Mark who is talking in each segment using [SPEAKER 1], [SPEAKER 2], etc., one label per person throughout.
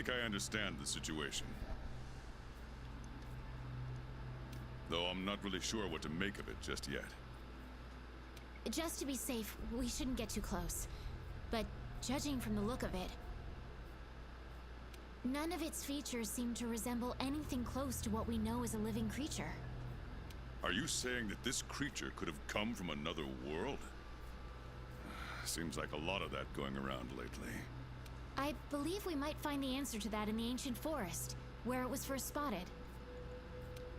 [SPEAKER 1] think I understand the situation. Though I'm not really sure what to make of it just yet.
[SPEAKER 2] Just to be safe, we shouldn't get too close. But judging from the look of it, none of its features seem to resemble anything close to what we know as a living creature.
[SPEAKER 1] Are you saying that this creature could have come from another world? Seems like a lot of that going around lately.
[SPEAKER 2] I believe we might find the answer to that in the ancient forest, where it was first spotted.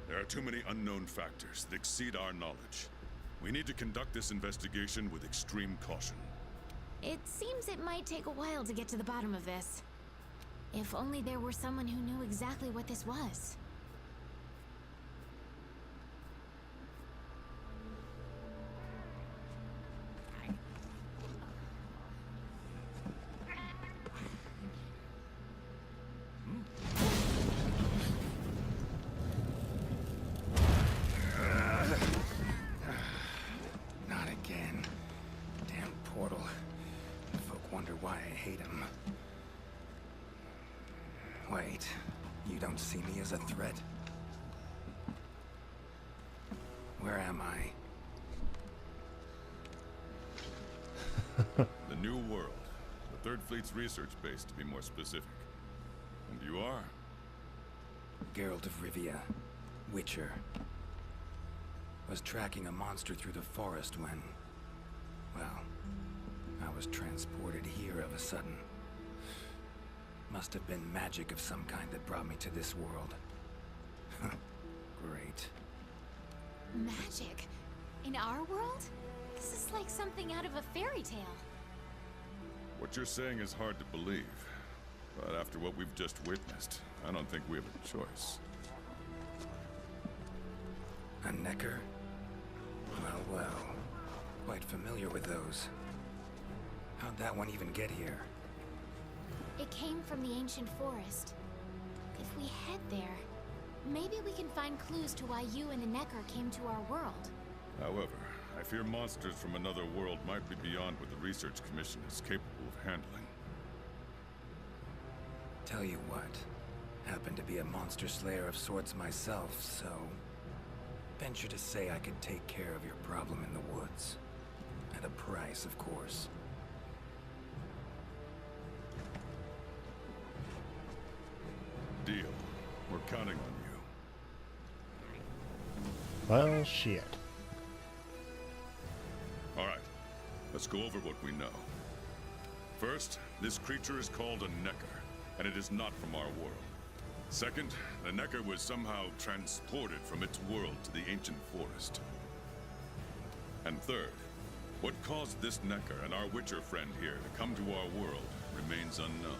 [SPEAKER 1] There are too many unknown factors that exceed our knowledge. We need to conduct this investigation with extreme caution.
[SPEAKER 2] It seems it might take a while to get to the bottom of this. If only there were someone who knew exactly what this was.
[SPEAKER 3] Not again. Damn portal. Folk wonder why I hate him. Wait, you don't see me as a threat? Where am I?
[SPEAKER 1] The New World. The Third Fleet's research base, to be more specific. And you are?
[SPEAKER 3] Geralt of Rivia, Witcher. Was tracking a monster through the forest when, well, I was transported here of a sudden. Must have been magic of some kind that brought me to this world. Great.
[SPEAKER 2] Magic? In our world? This is like something out of a fairy tale.
[SPEAKER 1] What you're saying is hard to believe. But after what we've just witnessed, I don't think we have a choice.
[SPEAKER 3] A Necker? Well. Quite familiar with those. How'd that one even get here?
[SPEAKER 2] It came from the ancient forest. If we head there, maybe we can find clues to why you and the Necker came to our world.
[SPEAKER 1] However, I fear monsters from another world might be beyond what the Research Commission is capable of handling.
[SPEAKER 3] Tell you what, happen to be a monster slayer of sorts myself, so... venture to say I could take care of your problem in the woods. At a price, of course.
[SPEAKER 1] Deal. We're counting on you.
[SPEAKER 4] Well, shit.
[SPEAKER 1] Alright, let's go over what we know. First, this creature is called a Necker, and it is not from our world. Second, the Necker was somehow transported from its world to the ancient forest. And third, what caused this Necker and our Witcher friend here to come to our world remains unknown.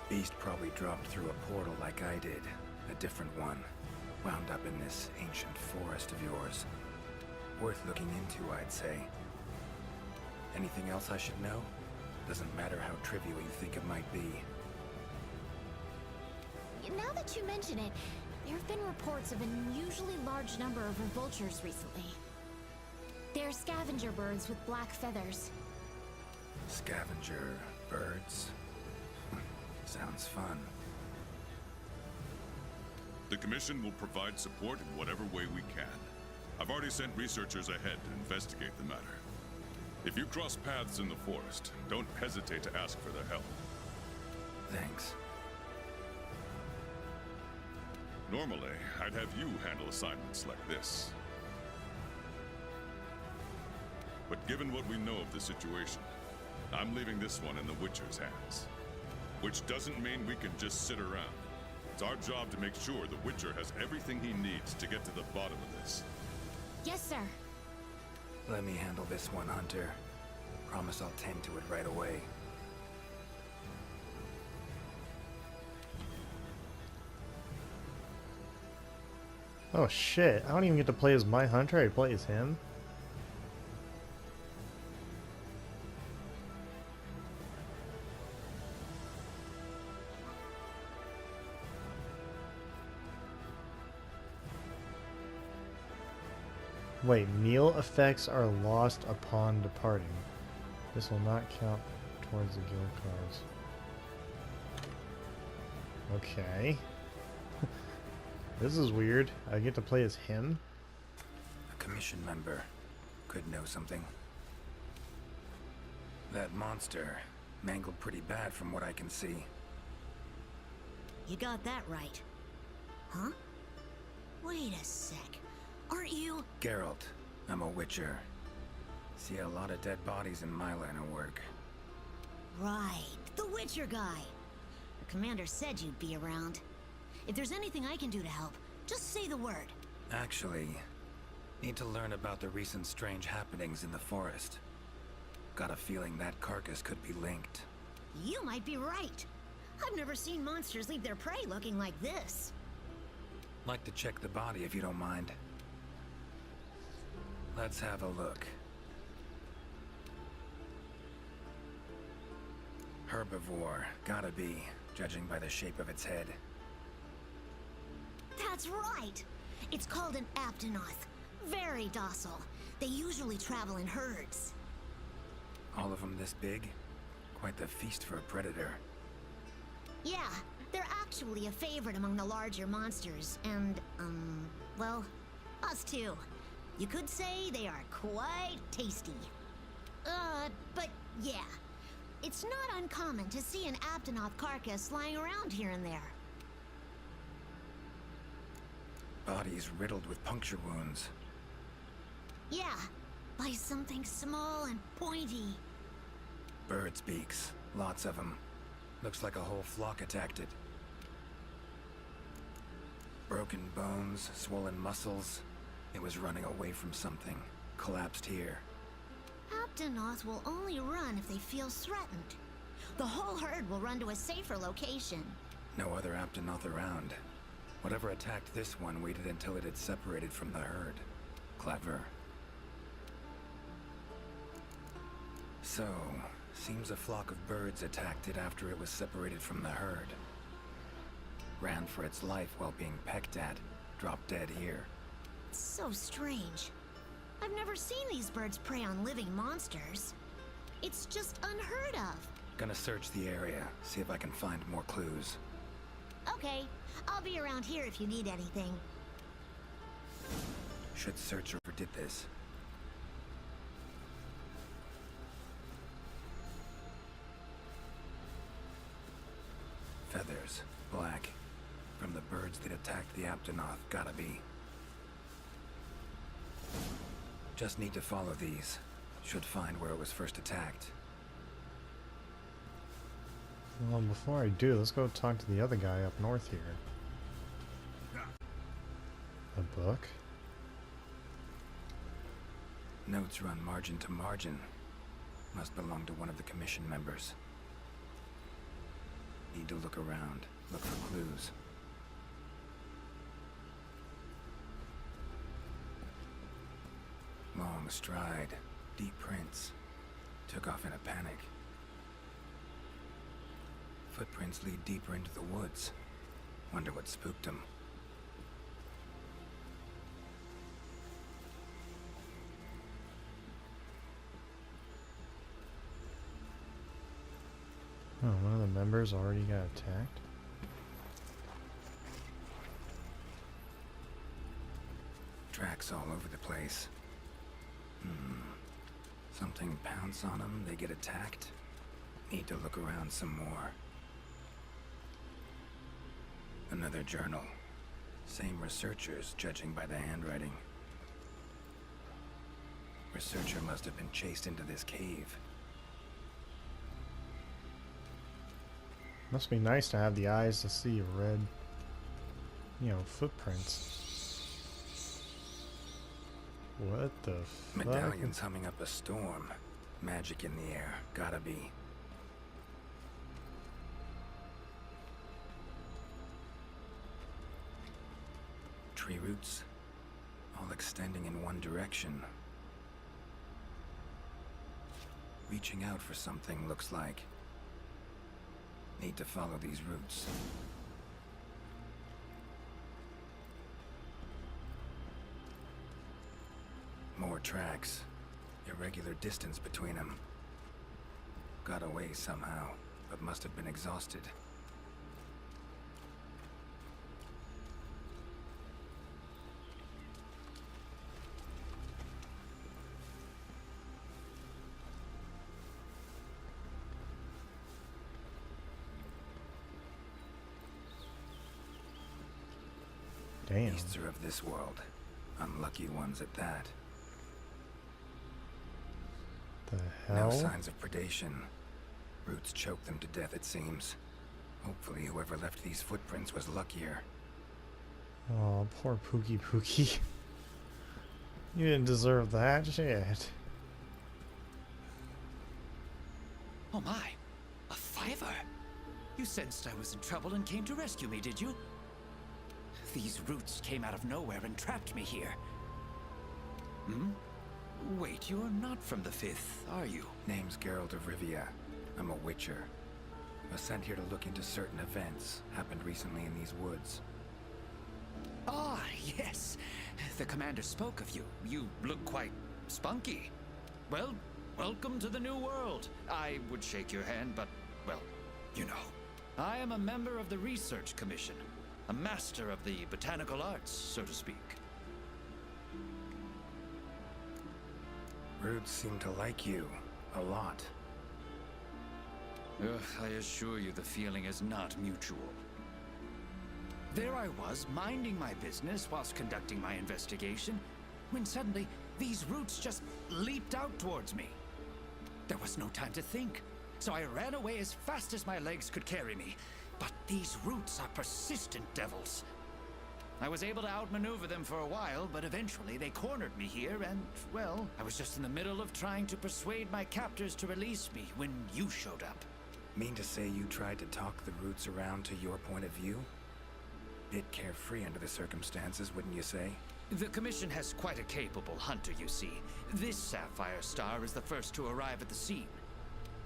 [SPEAKER 3] Beast probably dropped through a portal like I did. A different one. Wound up in this ancient forest of yours. Worth looking into, I'd say. Anything else I should know? Doesn't matter how trivial you think it might be.
[SPEAKER 2] Now that you mention it, there have been reports of an unusually large number of vultures recently. They're scavenger birds with black feathers.
[SPEAKER 3] Scavenger birds? Sounds fun.
[SPEAKER 1] The Commission will provide support in whatever way we can. I've already sent researchers ahead to investigate the matter. If you cross paths in the forest, don't hesitate to ask for their help.
[SPEAKER 3] Thanks.
[SPEAKER 1] Normally, I'd have you handle assignments like this. But given what we know of the situation, I'm leaving this one in the Witcher's hands. Which doesn't mean we can just sit around. It's our job to make sure the Witcher has everything he needs to get to the bottom of this.
[SPEAKER 2] Yes, sir.
[SPEAKER 3] Let me handle this one, Hunter. Promise I'll tend to it right away.
[SPEAKER 4] Oh shit, I don't even get to play as my hunter, I play as him. Wait, meal effects are lost upon departing. This will not count towards the guild cards. Okay. This is weird. I get to play as him?
[SPEAKER 3] A commission member could know something. That monster mangled pretty bad from what I can see.
[SPEAKER 5] You got that right. Huh? Wait a sec. Aren't you?
[SPEAKER 3] Geralt, I'm a witcher. See a lot of dead bodies in my line of work.
[SPEAKER 5] Right. The Witcher guy. The commander said you'd be around. If there's anything I can do to help, just say the word.
[SPEAKER 3] Actually, need to learn about the recent strange happenings in the forest. Got a feeling that carcass could be linked.
[SPEAKER 5] You might be right. I've never seen monsters leave their prey looking like this.
[SPEAKER 3] Like to check the body if you don't mind. Let's have a look. Herbivore, gotta be, judging by the shape of its head.
[SPEAKER 5] That's right. It's called an Aptonoth. Very docile. They usually travel in herds.
[SPEAKER 3] All of them this big? Quite the feast for a predator.
[SPEAKER 5] Yeah, they're actually a favorite among the larger monsters, and, well, us too. You could say they are quite tasty. But yeah, it's not uncommon to see an Aptonoth carcass lying around here and there.
[SPEAKER 3] Body's riddled with puncture wounds.
[SPEAKER 5] Yeah, by something small and pointy.
[SPEAKER 3] Birds' beaks, lots of them. Looks like a whole flock attacked it. Broken bones, swollen muscles. It was running away from something. Collapsed here.
[SPEAKER 5] Aptonoth will only run if they feel threatened. The whole herd will run to a safer location.
[SPEAKER 3] No other Aptonoth around. Whatever attacked this one waited until it had separated from the herd. Clever. So, seems a flock of birds attacked it after it was separated from the herd. Ran for its life while being pecked at. Dropped dead here.
[SPEAKER 5] It's so strange. I've never seen these birds prey on living monsters. It's just unheard of.
[SPEAKER 3] Gonna search the area, see if I can find more clues.
[SPEAKER 5] Okay, I'll be around here if you need anything.
[SPEAKER 3] Should search whoever did this. Feathers, black. From the birds that attacked the Aptonoth, gotta be. Just need to follow these. Should find where it was first attacked.
[SPEAKER 4] Well, before I do, let's go talk to the other guy up north here. A book?
[SPEAKER 3] Notes run margin to margin. Must belong to one of the commission members. Need to look around, look for clues. Long stride, deep prints. Took off in a panic. Footprints lead deeper into the woods. Wonder what spooked him.
[SPEAKER 4] Oh, one of the members already got attacked?
[SPEAKER 3] Tracks all over the place. Something pounce on them, they get attacked. Need to look around some more. Another journal. Same researchers, judging by the handwriting. Researcher must have been chased into this cave.
[SPEAKER 4] Must be nice to have the eyes to see red, footprints. What the fuck?
[SPEAKER 3] Medallion's humming up a storm. Magic in the air, gotta be. Tree roots, all extending in one direction. Reaching out for something, looks like. Need to follow these roots. More tracks. Irregular distance between them. Got away somehow, but must have been exhausted.
[SPEAKER 4] Damn.
[SPEAKER 3] Beasts are of this world. Unlucky ones at that.
[SPEAKER 4] The
[SPEAKER 3] No
[SPEAKER 4] hell?
[SPEAKER 3] signs of predation. Roots choke them to death, it seems. Hopefully whoever left these footprints was luckier.
[SPEAKER 4] Oh, poor Pookie Pookie. You didn't deserve that shit.
[SPEAKER 6] Oh my, a fiver! You sensed I was in trouble and came to rescue me, did you? These roots came out of nowhere and trapped me here. Hmm? Wait, you're not from the Fifth, are you?
[SPEAKER 3] Name's Geralt of Rivia. I'm a witcher. Was sent here to look into certain events happened recently in these woods.
[SPEAKER 6] Ah, yes. The commander spoke of you. You look quite spunky. Well, welcome to the new world. I would shake your hand, but, well, you know. I am a member of the Research Commission. A master of the botanical arts, so to speak.
[SPEAKER 3] Roots seem to like you. A lot.
[SPEAKER 6] Ugh, I assure you the feeling is not mutual. There I was, minding my business whilst conducting my investigation, when suddenly these roots just leaped out towards me. There was no time to think, so I ran away as fast as my legs could carry me. But these roots are persistent devils. I was able to outmaneuver them for a while, but eventually they cornered me here and, well, I was just in the middle of trying to persuade my captors to release me when you showed up.
[SPEAKER 3] Mean to say you tried to talk the roots around to your point of view? Bit carefree under the circumstances, wouldn't you say?
[SPEAKER 6] The Commission has quite a capable hunter, you see. This Sapphire Star is the first to arrive at the scene,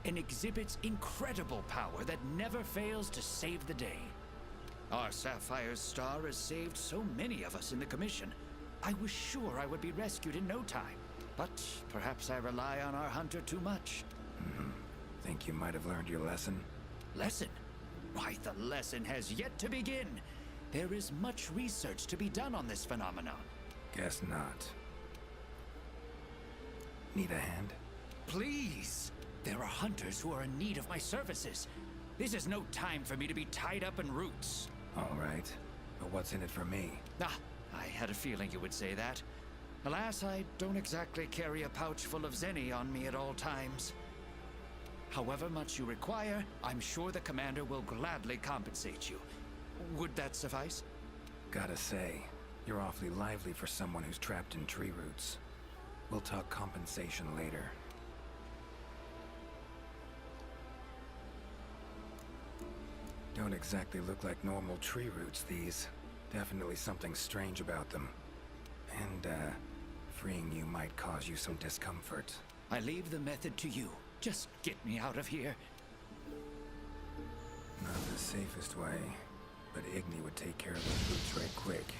[SPEAKER 6] and exhibits incredible power that never fails to save the day. Our Sapphire Star has saved so many of us in the Commission. I was sure I would be rescued in no time, but perhaps I rely on our hunter too much.
[SPEAKER 3] Think you might have learned your lesson?
[SPEAKER 6] Lesson? Why, the lesson has yet to begin. There is much research to be done on this phenomenon.
[SPEAKER 3] Guess not. Need a hand?
[SPEAKER 6] Please! There are hunters who are in need of my services. This is no time for me to be tied up in roots.
[SPEAKER 3] All right. But what's in it for me?
[SPEAKER 6] Ah, I had a feeling you would say that. Alas, I don't exactly carry a pouch full of Zenny on me at all times. However much you require, I'm sure the commander will gladly compensate you. Would that suffice?
[SPEAKER 3] Gotta say, you're awfully lively for someone who's trapped in tree roots. We'll talk compensation later. Don't exactly look like normal tree roots, these. Definitely something strange about them. And, freeing you might cause you some discomfort.
[SPEAKER 6] I leave the method to you. Just get me out of here.
[SPEAKER 3] Not the safest way, but Igni would take care of the roots right quick.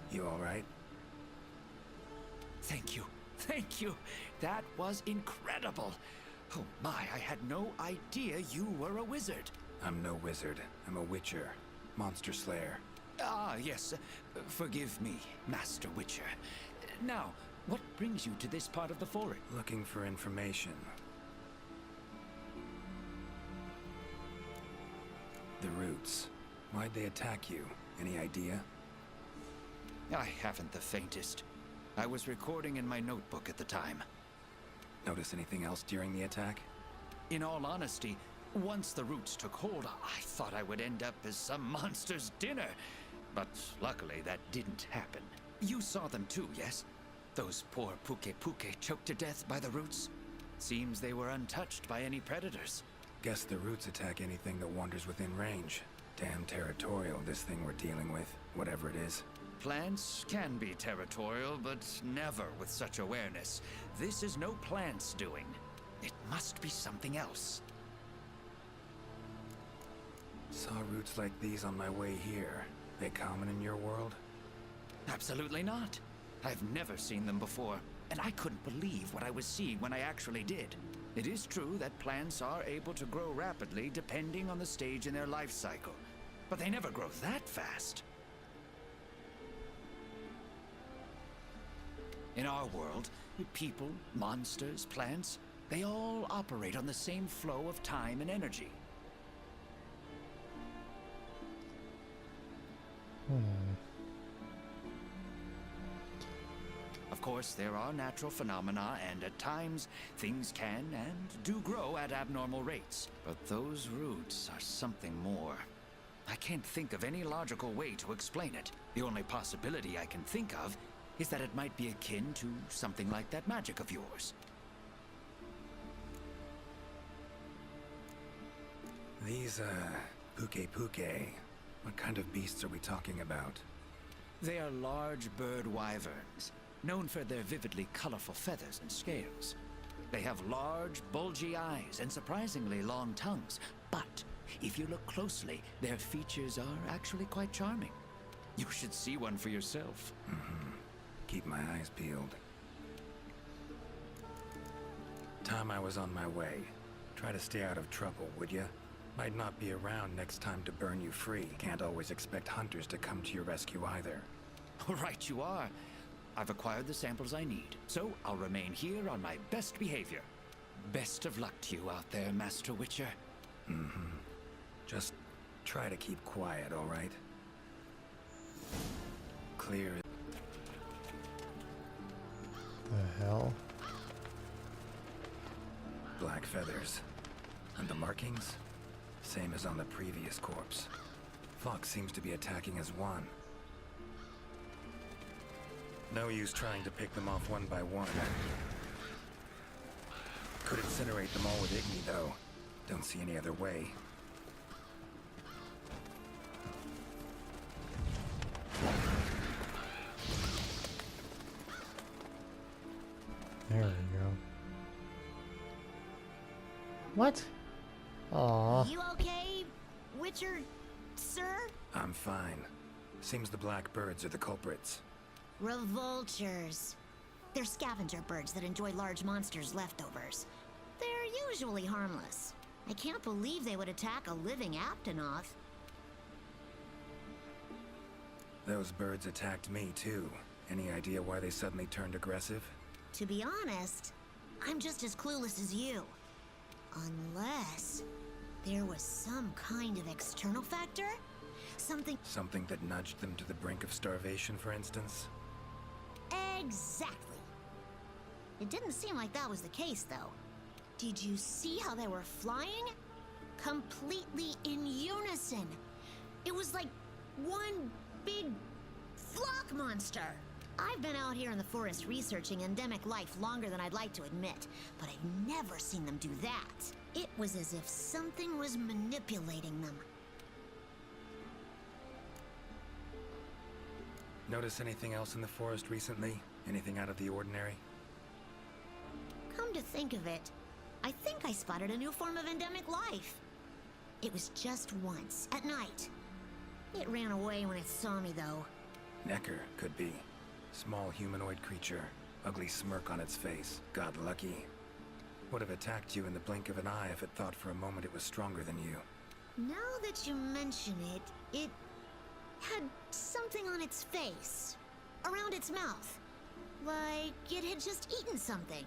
[SPEAKER 3] You all right?
[SPEAKER 6] Thank you. Thank you. That was incredible. Oh my, I had no idea you were a wizard.
[SPEAKER 3] I'm no wizard. I'm a witcher. Monster slayer.
[SPEAKER 6] Ah, yes. Forgive me, Master Witcher. Now, what brings you to this part of the forest?
[SPEAKER 3] Looking for information. The roots. Why'd they attack you? Any idea?
[SPEAKER 6] I haven't the faintest. I was recording in my notebook at the time.
[SPEAKER 3] Notice anything else during the attack?
[SPEAKER 6] In all honesty, once the roots took hold, I thought I would end up as some monster's dinner. But luckily, that didn't happen. You saw them too, yes? Those poor Puke choked to death by the roots? Seems they were untouched by any predators.
[SPEAKER 3] Guess the roots attack anything that wanders within range. Damn territorial, this thing we're dealing with, whatever it is.
[SPEAKER 6] Plants can be territorial, but never with such awareness. This is no plant's doing. It must be something else.
[SPEAKER 3] Saw roots like these on my way here. They common in your world?
[SPEAKER 6] Absolutely not. I've never seen them before, and I couldn't believe what I was seeing when I actually did. It is true that plants are able to grow rapidly depending on the stage in their life cycle, but they never grow that fast. In our world, people, monsters, plants, they all operate on the same flow of time and energy. Of course, there are natural phenomena, and at times, things can and do grow at abnormal rates. But those roots are something more. I can't think of any logical way to explain it. The only possibility I can think of is that it might be akin to something like that magic of yours.
[SPEAKER 3] These, puke. What kind of beasts are we talking about?
[SPEAKER 6] They are large bird wyverns, known for their vividly colorful feathers and scales. They have large, bulgy eyes and surprisingly long tongues, but if you look closely, their features are actually quite charming. You should see one for yourself.
[SPEAKER 3] Keep my eyes peeled. Time I was on my way. Try to stay out of trouble, would ya? Might not be around next time to burn you free. Can't always expect hunters to come to your rescue either.
[SPEAKER 6] Right you are. I've acquired the samples I need, so I'll remain here on my best behavior. Best of luck to you out there, Master Witcher.
[SPEAKER 3] Just try to keep quiet, all right? Clear.
[SPEAKER 4] The hell?
[SPEAKER 3] Black feathers. And the markings? Same as on the previous corpse. Fox seems to be attacking as one. No use trying to pick them off one by one. Could incinerate them all with Igni, though. Don't see any other way.
[SPEAKER 4] There we go. What? Aw.
[SPEAKER 5] You okay, Witcher, sir?
[SPEAKER 3] I'm fine. Seems the black birds are the culprits.
[SPEAKER 5] Revoltures. They're scavenger birds that enjoy large monsters' leftovers. They're usually harmless. I can't believe they would attack a living Aptonoth.
[SPEAKER 3] Those birds attacked me, too. Any idea why they suddenly turned aggressive?
[SPEAKER 5] To be honest, I'm just as clueless as you. Unless there was some kind of external factor?
[SPEAKER 3] Something that nudged them to the brink of starvation, for instance?
[SPEAKER 5] Exactly. It didn't seem like that was the case, though. Did you see how they were flying? Completely in unison. It was like one big flock monster. I've been out here in the forest researching endemic life longer than I'd like to admit, but I've never seen them do that. It was as if something was manipulating them.
[SPEAKER 3] Notice anything else in the forest recently? Anything out of the ordinary?
[SPEAKER 5] Come to think of it, I think I spotted a new form of endemic life. It was just once, at night. It ran away when it saw me, though.
[SPEAKER 3] Necker, could be. Small humanoid creature. Ugly smirk on its face. Got lucky. Would have attacked you in the blink of an eye if it thought for a moment it was stronger than you.
[SPEAKER 5] Now that you mention it, it had something on its face. Around its mouth. Like it had just eaten something.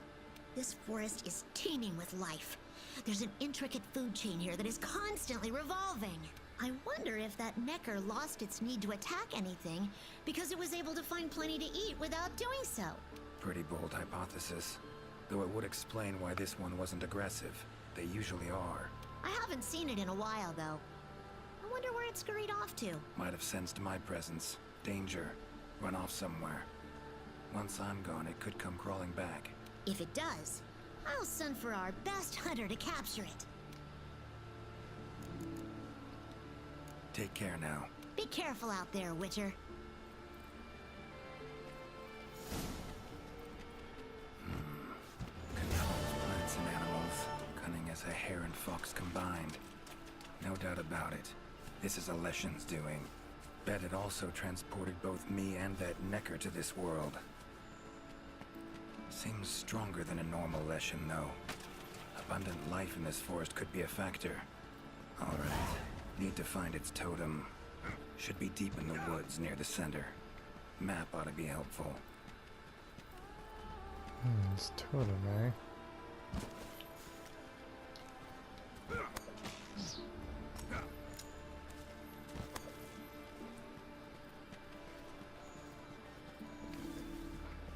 [SPEAKER 5] This forest is teeming with life. There's an intricate food chain here that is constantly revolving. I wonder if that Necker lost its need to attack anything because it was able to find plenty to eat without doing so.
[SPEAKER 3] Pretty bold hypothesis. Though it would explain why this one wasn't aggressive. They usually are.
[SPEAKER 5] I haven't seen it in a while, though. I wonder where it scurried off to.
[SPEAKER 3] Might have sensed my presence. Danger. Run off somewhere. Once I'm gone, it could come crawling back.
[SPEAKER 5] If it does, I'll send for our best hunter to capture it.
[SPEAKER 3] Take care now.
[SPEAKER 5] Be careful out there, Witcher.
[SPEAKER 3] Controls plants and animals. Cunning as a hare and fox combined. No doubt about it. This is a Leshen's doing. Bet it also transported both me and that Necker to this world. Seems stronger than a normal Leshen, though. A abundant life in this forest could be a factor. Alright. Need to find its totem. Should be deep in the woods near the center. Map ought to be helpful.
[SPEAKER 4] It's totem, eh?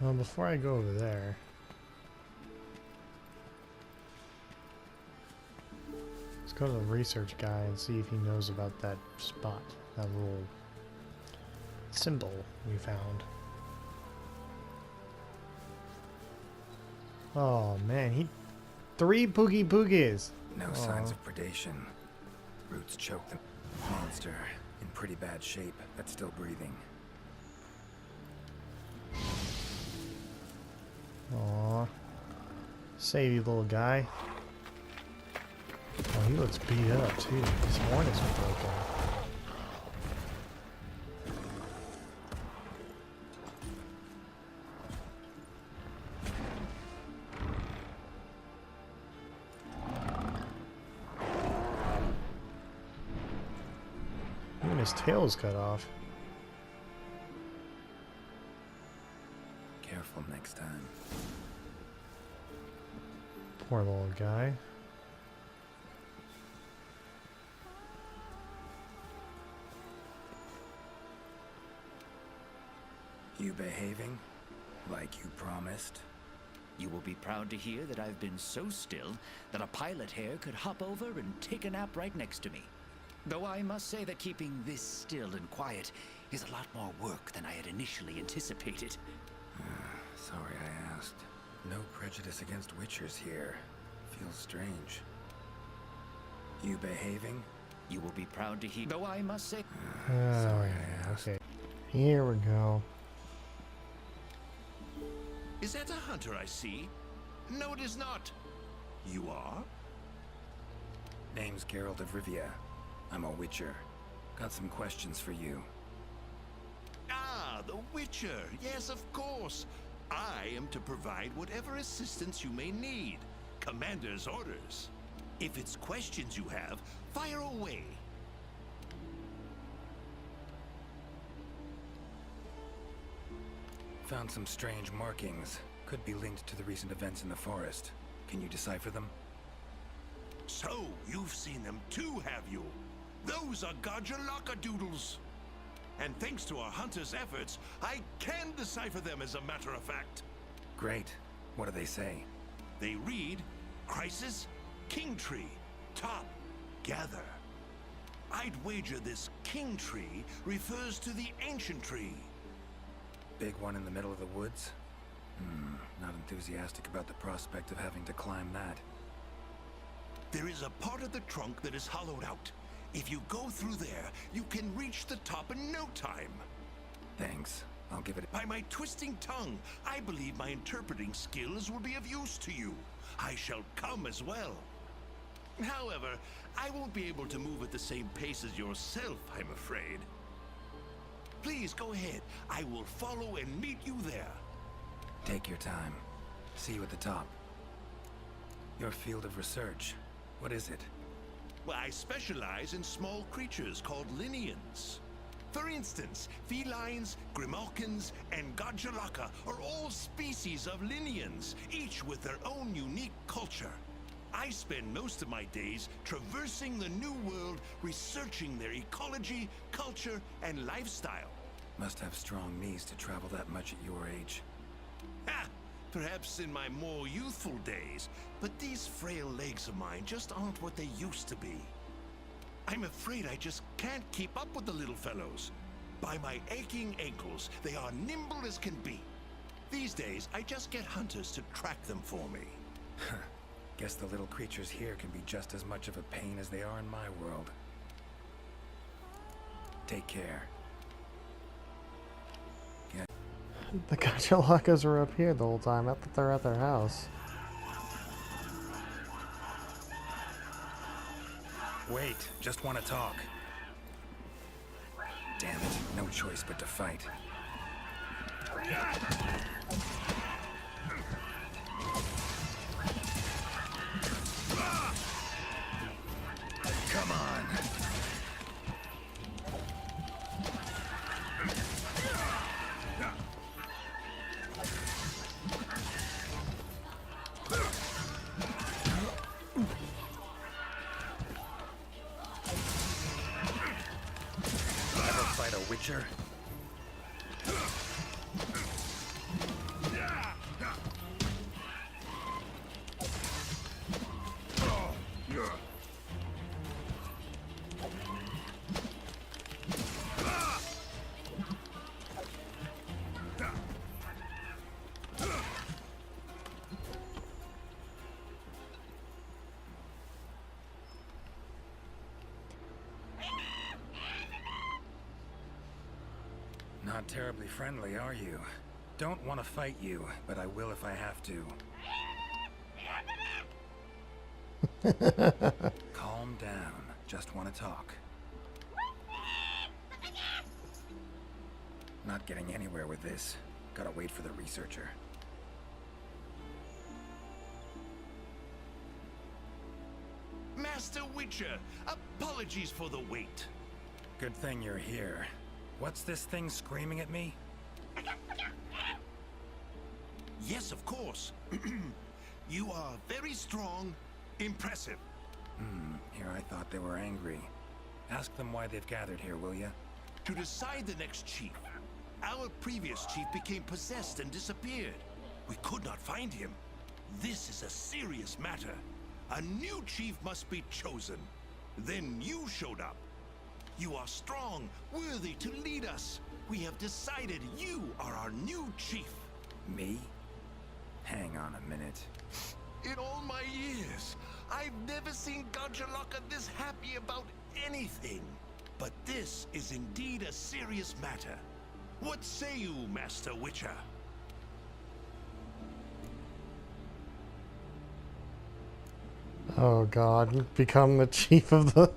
[SPEAKER 4] Well, before I go over there, let's go to the research guy and see if he knows about that spot, that little symbol we found. Oh man, 3 Poogie Poogies!
[SPEAKER 3] No signs of predation. Roots choke the monster. In pretty bad shape, but still breathing.
[SPEAKER 4] Aw. Save you, little guy. Oh, he looks beat up too. His horn is broken. Even his tail is cut off.
[SPEAKER 3] Careful next time.
[SPEAKER 4] Poor little guy.
[SPEAKER 3] You behaving? Like you promised?
[SPEAKER 6] You will be proud to hear that I've been so still that a pilot hair could hop over and take a nap right next to me. Though I must say that keeping this still and quiet is a lot more work than I had initially anticipated.
[SPEAKER 3] Sorry I asked. No prejudice against witchers here. Feels strange. You behaving?
[SPEAKER 6] You will be proud to hear, though I must say...
[SPEAKER 3] Sorry I asked.
[SPEAKER 4] Okay. Here we go.
[SPEAKER 7] Is that a hunter I see? No, it is not. You are?
[SPEAKER 3] Name's Geralt of Rivia. I'm a witcher. Got some questions for you.
[SPEAKER 7] Ah, the Witcher. Yes, of course. I am to provide whatever assistance you may need. Commander's orders. If it's questions you have, fire away.
[SPEAKER 3] Found some strange markings. Could be linked to the recent events in the forest. Can you decipher them?
[SPEAKER 7] So, you've seen them too, have you? Those are Gajalaka doodles. And thanks to our hunters' efforts, I can decipher them as a matter of fact.
[SPEAKER 3] Great. What do they say?
[SPEAKER 7] They read, Crisis, King Tree, Top, Gather. I'd wager this King Tree refers to the ancient tree.
[SPEAKER 3] Big one in the middle of the woods? Not enthusiastic about the prospect of having to climb that.
[SPEAKER 7] There is a part of the trunk that is hollowed out. If you go through there, you can reach the top in no time.
[SPEAKER 3] Thanks. I'll give it...
[SPEAKER 7] By my twisting tongue, I believe my interpreting skills will be of use to you. I shall come as well. However, I won't be able to move at the same pace as yourself, I'm afraid. Please go ahead. I will follow and meet you there.
[SPEAKER 3] Take your time. See you at the top. Your field of research. What is it?
[SPEAKER 7] Well, I specialize in small creatures called Linians. For instance, felines, grimalkins, and Gajalaka are all species of Linians, each with their own unique culture. I spend most of my days traversing the New World, researching their ecology, culture, and lifestyle.
[SPEAKER 3] Must have strong knees to travel that much at your age.
[SPEAKER 7] Ha! Perhaps in my more youthful days, but these frail legs of mine just aren't what they used to be. I'm afraid I just can't keep up with the little fellows. By my aching ankles, they are nimble as can be. These days, I just get hunters to track them for me.
[SPEAKER 3] Guess the little creatures here can be just as much of a pain as they are in my world. Take care.
[SPEAKER 4] The Gachalakas were up here the whole time. I thought they were at their house.
[SPEAKER 3] Wait, just want to talk. Damn it, no choice but to fight. Witcher. Not terribly friendly, are you? Don't want to fight you, but I will if I have to. Calm down. Just want to talk. Not getting anywhere with this. Gotta wait for the researcher.
[SPEAKER 7] Master Witcher, apologies for the wait.
[SPEAKER 3] Good thing you're here. What's this thing screaming at me?
[SPEAKER 7] Yes, of course. You are very strong, impressive.
[SPEAKER 3] Here I thought they were angry. Ask them why they've gathered here, will ya?
[SPEAKER 7] To decide the next chief. Our previous chief became possessed and disappeared. We could not find him. This is a serious matter. A new chief must be chosen. Then you showed up. You are strong, worthy to lead us. We have decided you are our new chief.
[SPEAKER 3] Me? Hang on a minute.
[SPEAKER 7] In all my years, I've never seen Gajalaka this happy about anything. But this is indeed a serious matter. What say you, Master Witcher?
[SPEAKER 4] Oh god, become the chief of the...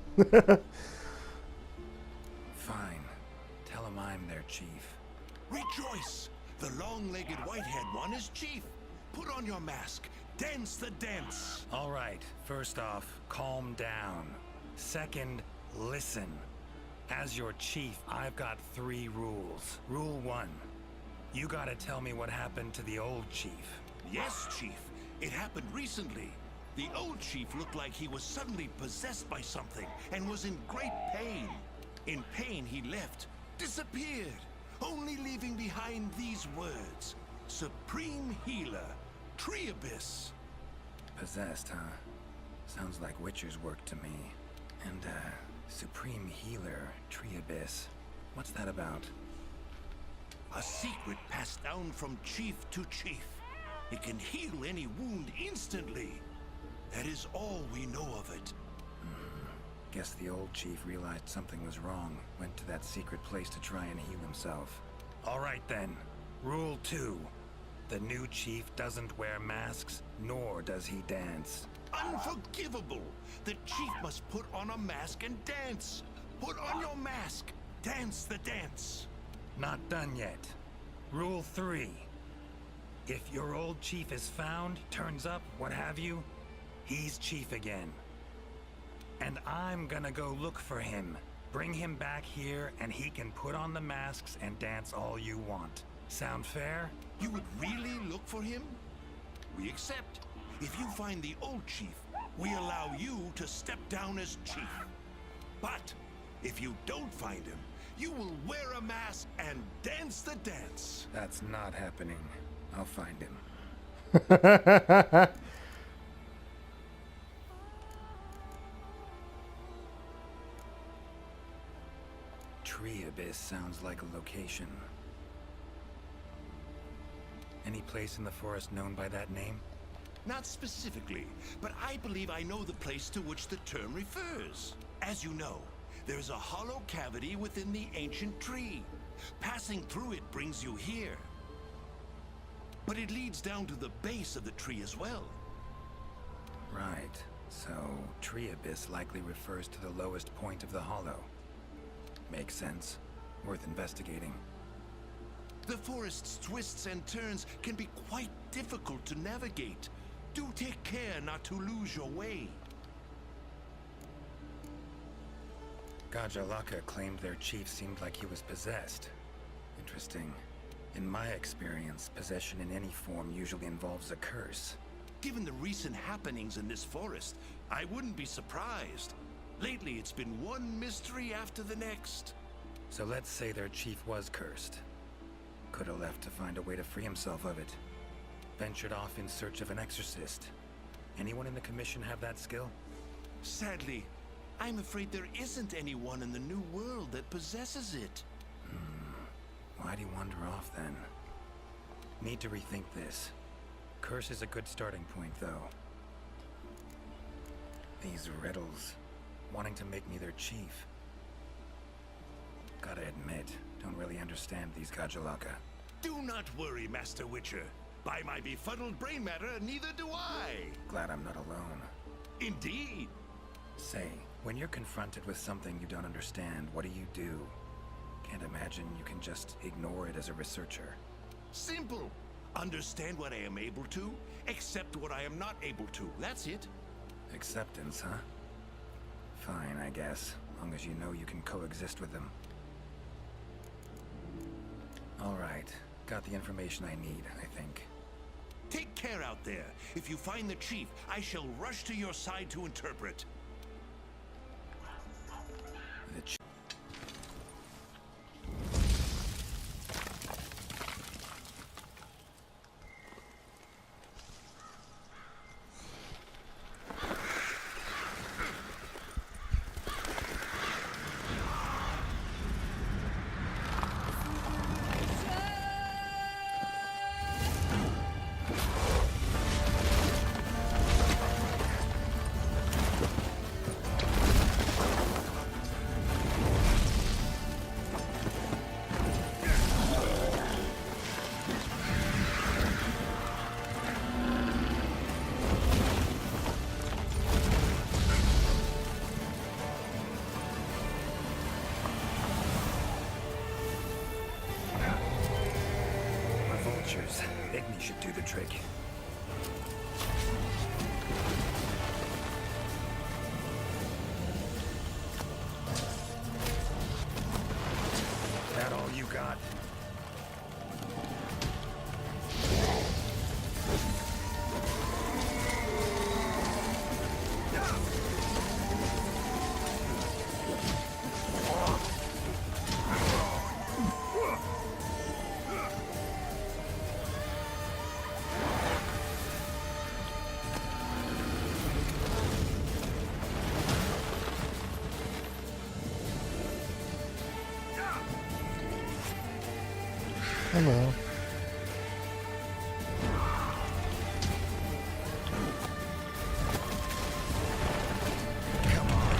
[SPEAKER 3] Fine. Tell them I'm their chief.
[SPEAKER 7] Rejoice! The long-legged white-haired one is chief. Put on your mask. Dance the dance.
[SPEAKER 3] All right, first off, calm down. Second, listen. As your chief, I've got 3 rules. Rule 1. You gotta tell me what happened to the old chief.
[SPEAKER 7] Yes, chief. It happened recently. The old chief looked like he was suddenly possessed by something and was in great pain. In pain, he left, disappeared, only leaving behind these words. Supreme Healer, Triabis.
[SPEAKER 3] Possessed, huh? Sounds like Witcher's work to me. And, Supreme Healer, Triabis. What's that about?
[SPEAKER 7] A secret passed down from chief to chief. It can heal any wound instantly. That is all we know of it.
[SPEAKER 3] Guess the old chief realized something was wrong. Went to that secret place to try and heal himself. All right then. Rule 2. The new chief doesn't wear masks, nor does he dance.
[SPEAKER 7] Unforgivable! The chief must put on a mask and dance. Put on your mask. Dance the dance.
[SPEAKER 3] Not done yet. Rule 3. If your old chief is found, turns up, what have you, he's chief again. And I'm gonna go look for him. Bring him back here, and he can put on the masks and dance all you want. Sound fair?
[SPEAKER 7] You would really look for him? We accept. If you find the old chief, we allow you to step down as chief. But if you don't find him, you will wear a mask and dance the dance.
[SPEAKER 3] That's not happening. I'll find him. Triabis sounds like a location. Any place in the forest known by that name?
[SPEAKER 7] Not specifically, but I believe I know the place to which the term refers. As you know, there is a hollow cavity within the ancient tree. Passing through it brings you here. But it leads down to the base of the tree as well.
[SPEAKER 3] Right. So, Triabis likely refers to the lowest point of the hollow. Makes sense. Worth investigating.
[SPEAKER 7] The forest's twists and turns can be quite difficult to navigate. Do take care not to lose your way.
[SPEAKER 3] Gajalaka claimed their chief seemed like he was possessed. Interesting. In my experience, possession in any form usually involves a curse.
[SPEAKER 7] Given the recent happenings in this forest, I wouldn't be surprised. Lately, it's been one mystery after the next.
[SPEAKER 3] So let's say their chief was cursed. Could have left to find a way to free himself of it. Ventured off in search of an exorcist. Anyone in the commission have that skill?
[SPEAKER 7] Sadly, I'm afraid there isn't anyone in the new world that possesses it.
[SPEAKER 3] Why'd he wander off then? Need to rethink this. Curse is a good starting point, though. These riddles, wanting to make me their chief. Gotta admit, don't really understand these Gajalaka.
[SPEAKER 7] Do not worry, Master Witcher. By my befuddled brain matter, neither do I.
[SPEAKER 3] Glad I'm not alone.
[SPEAKER 7] Indeed.
[SPEAKER 3] Say, when you're confronted with something you don't understand, what do? Can't imagine you can just ignore it as a researcher.
[SPEAKER 7] Simple. Understand what I am able to, accept what I am not able to. That's it.
[SPEAKER 3] Acceptance, huh? Fine, I guess. Long as you know you can coexist with them. Alright. Got the information I need, I think.
[SPEAKER 7] Take care out there. If you find the chief, I shall rush to your side to interpret.
[SPEAKER 3] The ch- Igni should do the trick. That all you got?
[SPEAKER 4] Hello.
[SPEAKER 3] Come on.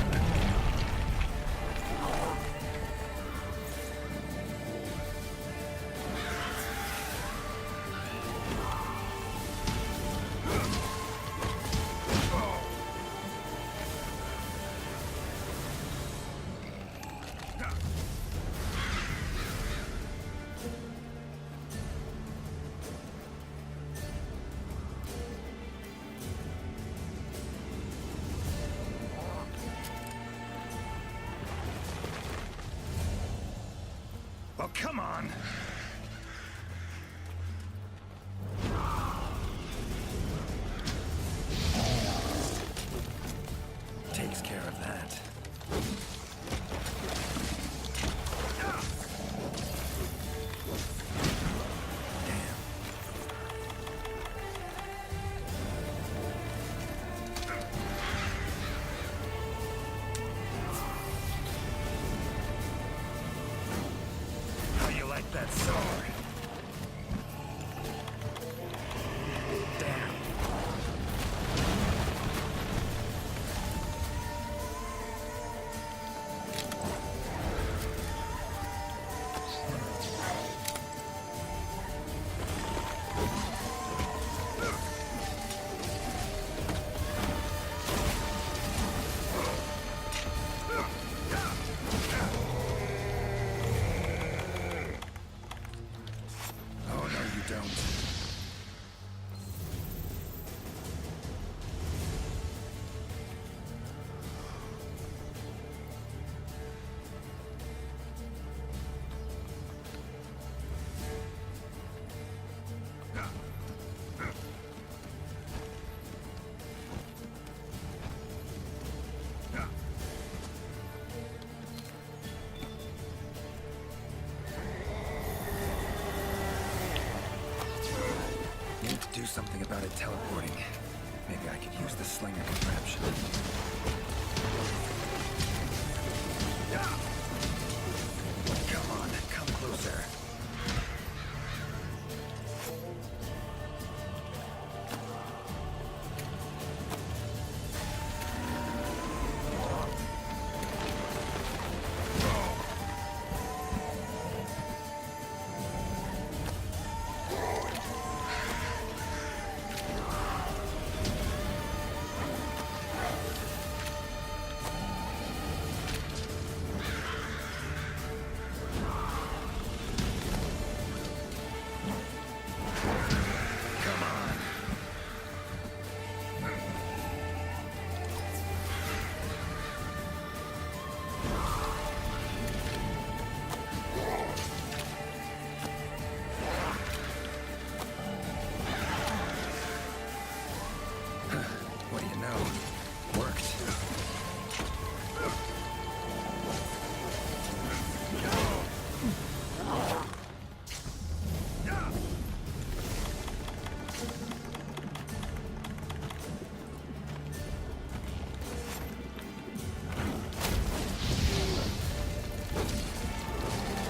[SPEAKER 3] Oh, come on! Takes care of that. How you like that? something about it teleporting. Maybe I could use the slinger contraption. Come on, come closer. What do you know? Worked.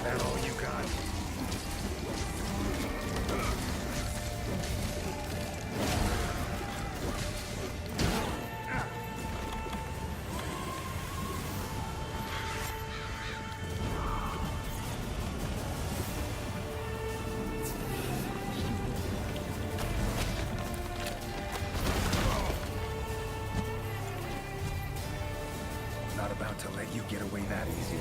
[SPEAKER 3] That all you got? Not about to let you get away that easy.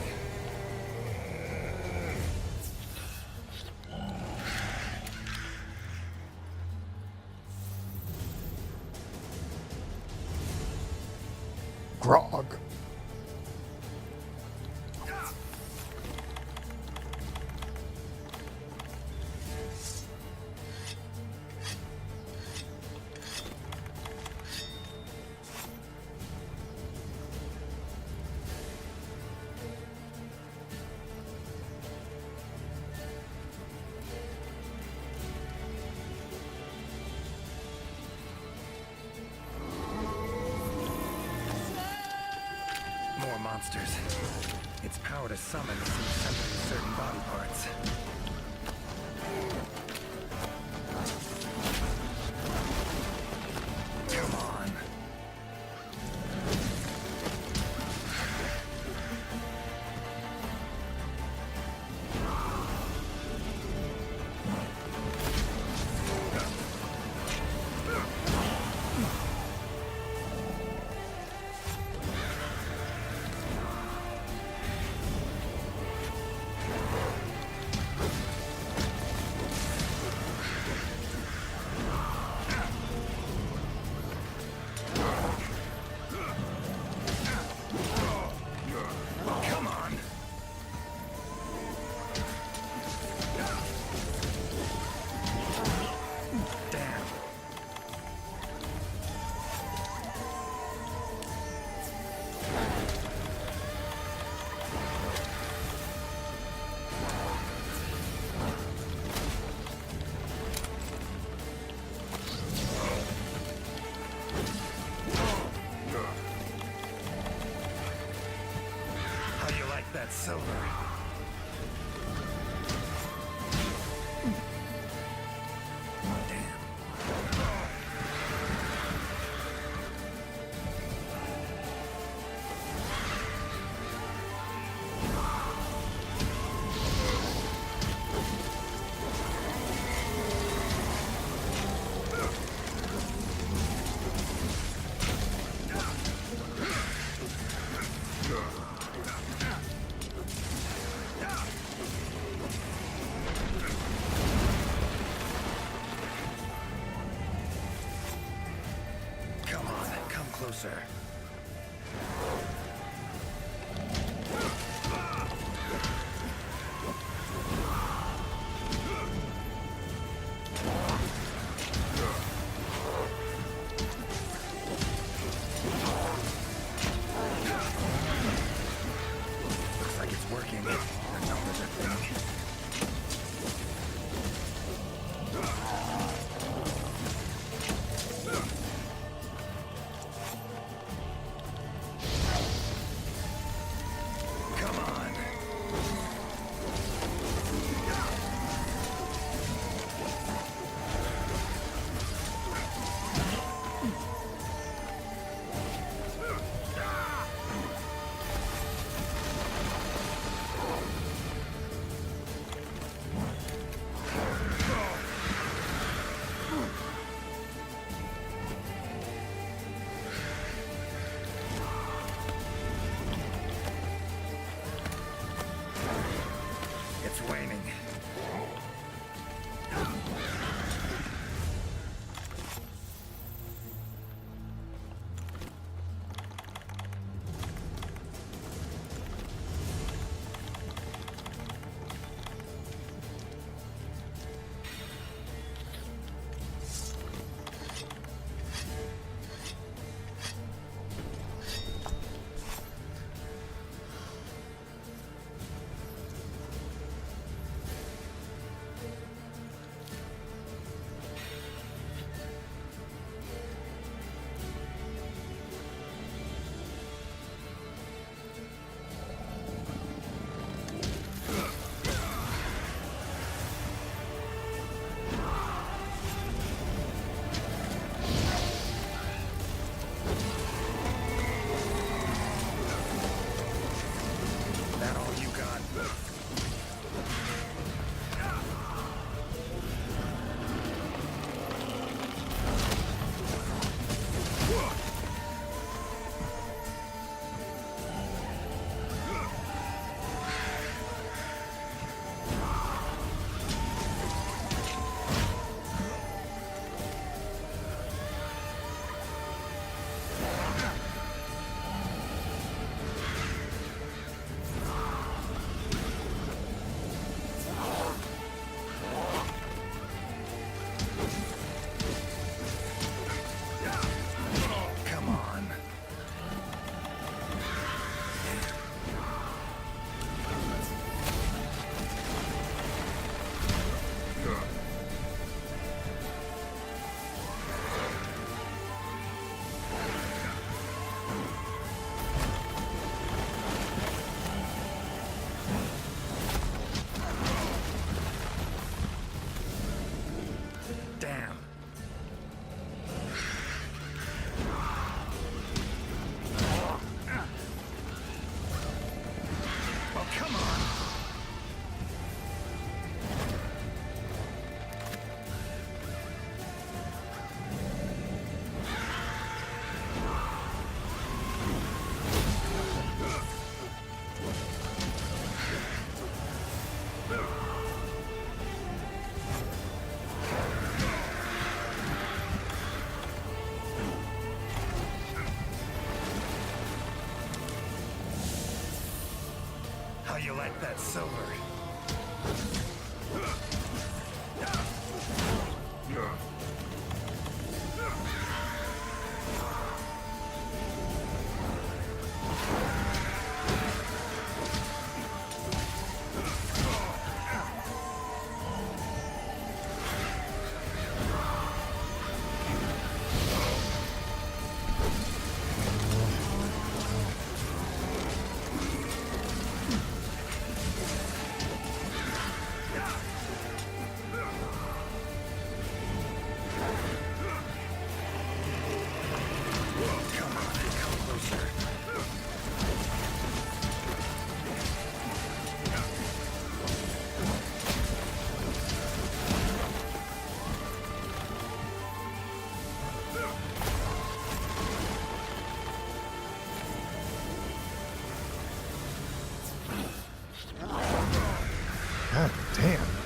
[SPEAKER 4] Grog. More monsters. Its power to summon seems centered in certain body parts. Come on. Come on. Damn. How do you like that silver? Damn. Come on, come closer. Looks like it's working. The numbers are big.
[SPEAKER 3] time's waning. How you like that silver?
[SPEAKER 4] God damn.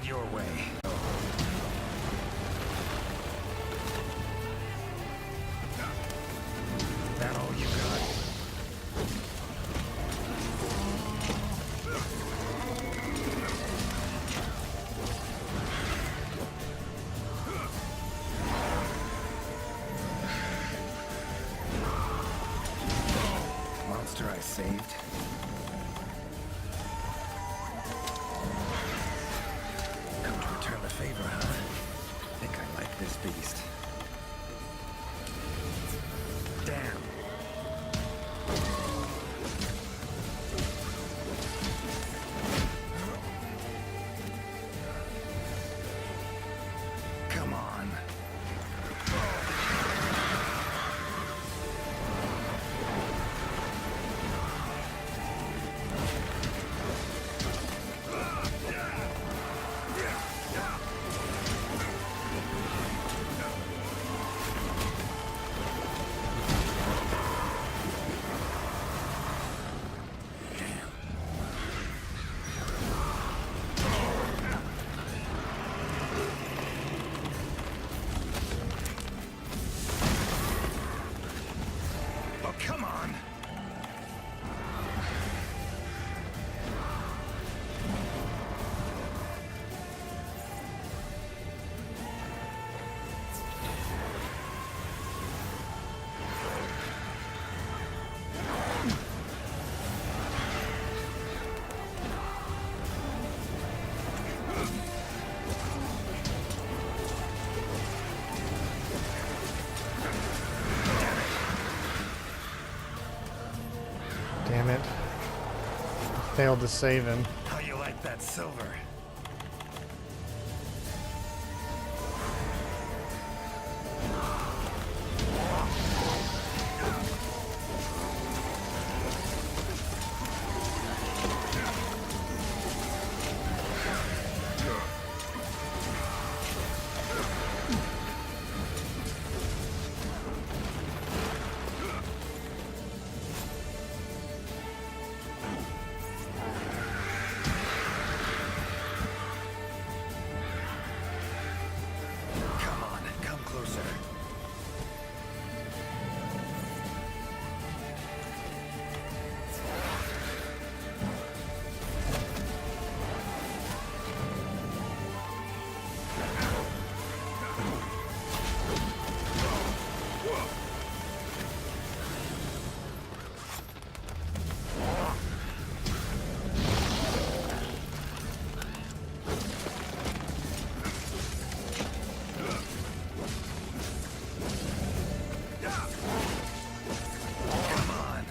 [SPEAKER 3] headed your way. That all you got? Monster I saved? Come to return the favor, huh? Think I like this beast. Damn. Come on. Oh, come on!
[SPEAKER 4] Damn it. I failed to save him.
[SPEAKER 3] How you like that silver? Come on, come closer. Come on.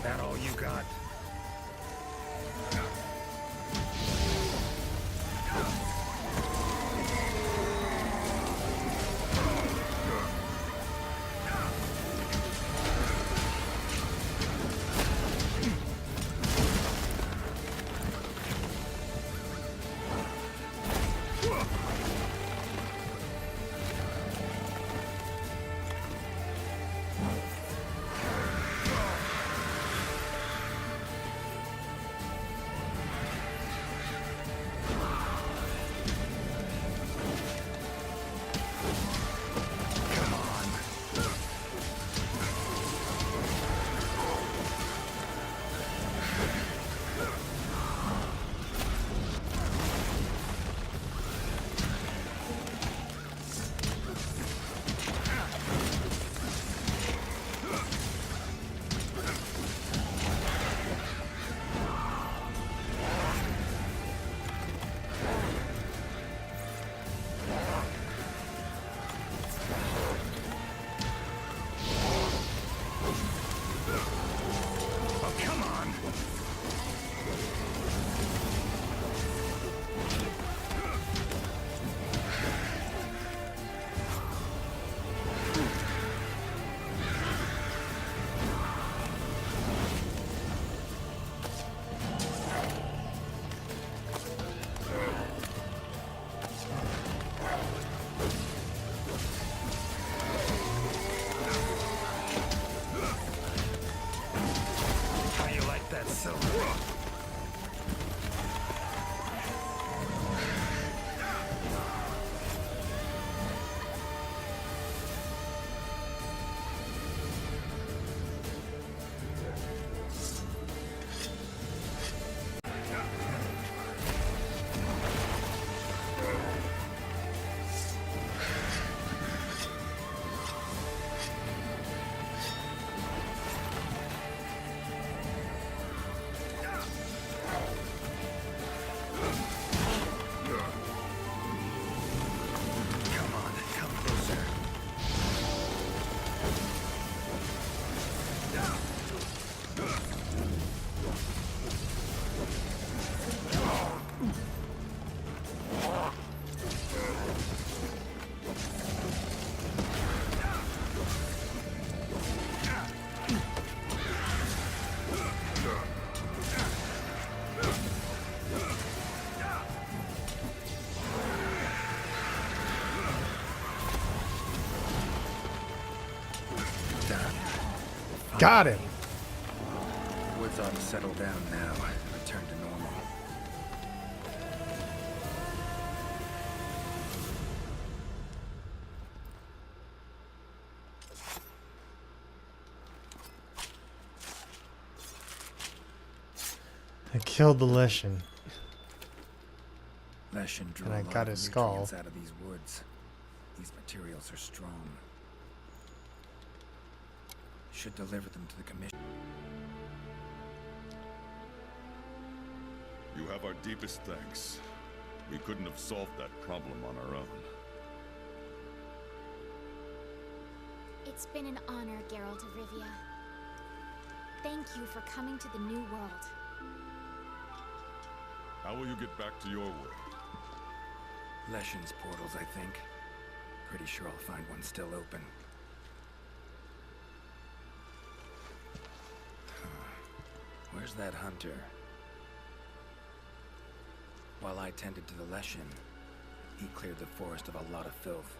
[SPEAKER 3] That all you got?
[SPEAKER 4] Got him!
[SPEAKER 3] Woods ought to settle down now and return to normal.
[SPEAKER 4] I killed the Leshen.
[SPEAKER 3] Leshen drew
[SPEAKER 4] And I
[SPEAKER 3] a lot
[SPEAKER 4] got
[SPEAKER 3] of
[SPEAKER 4] his skull.
[SPEAKER 3] nutrients out of these woods. These materials are strong. Should deliver them to the commission.
[SPEAKER 1] You have our deepest thanks. We couldn't have solved that problem on our own.
[SPEAKER 2] It's been an honor, Geralt of Rivia. Thank you for coming to the New World.
[SPEAKER 1] How will you get back to your world?
[SPEAKER 3] Leshen's portals, I think. Pretty sure I'll find one still open. Where's that hunter? While I tended to the Leshen, he cleared the forest of a lot of filth.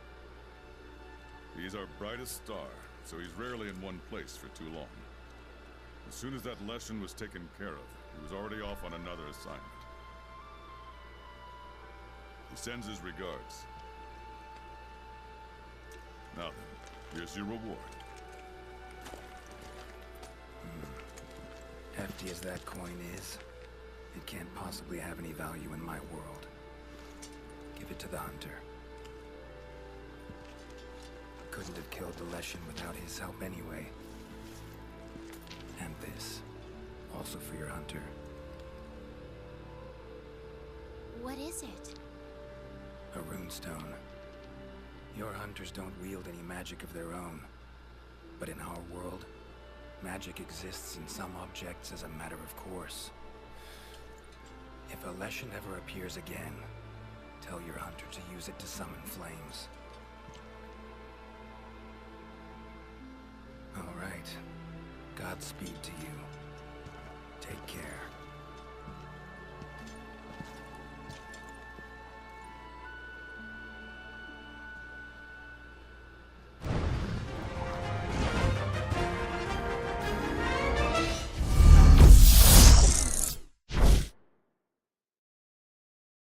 [SPEAKER 1] He's our brightest star, so he's rarely in one place for too long. As soon as that Leshen was taken care of, he was already off on another assignment. He sends his regards. Now then, here's your reward.
[SPEAKER 3] Hefty as that coin is, it can't possibly have any value in my world. Give it to the hunter. Couldn't have killed the Leshen without his help anyway. And this, also for your hunter.
[SPEAKER 2] What is it?
[SPEAKER 3] A runestone. Your hunters don't wield any magic of their own. But in our world, magic exists in some objects as a matter of course. If a Leshen ever appears again, tell your hunter to use it to summon flames. All right. Godspeed to you. Take care.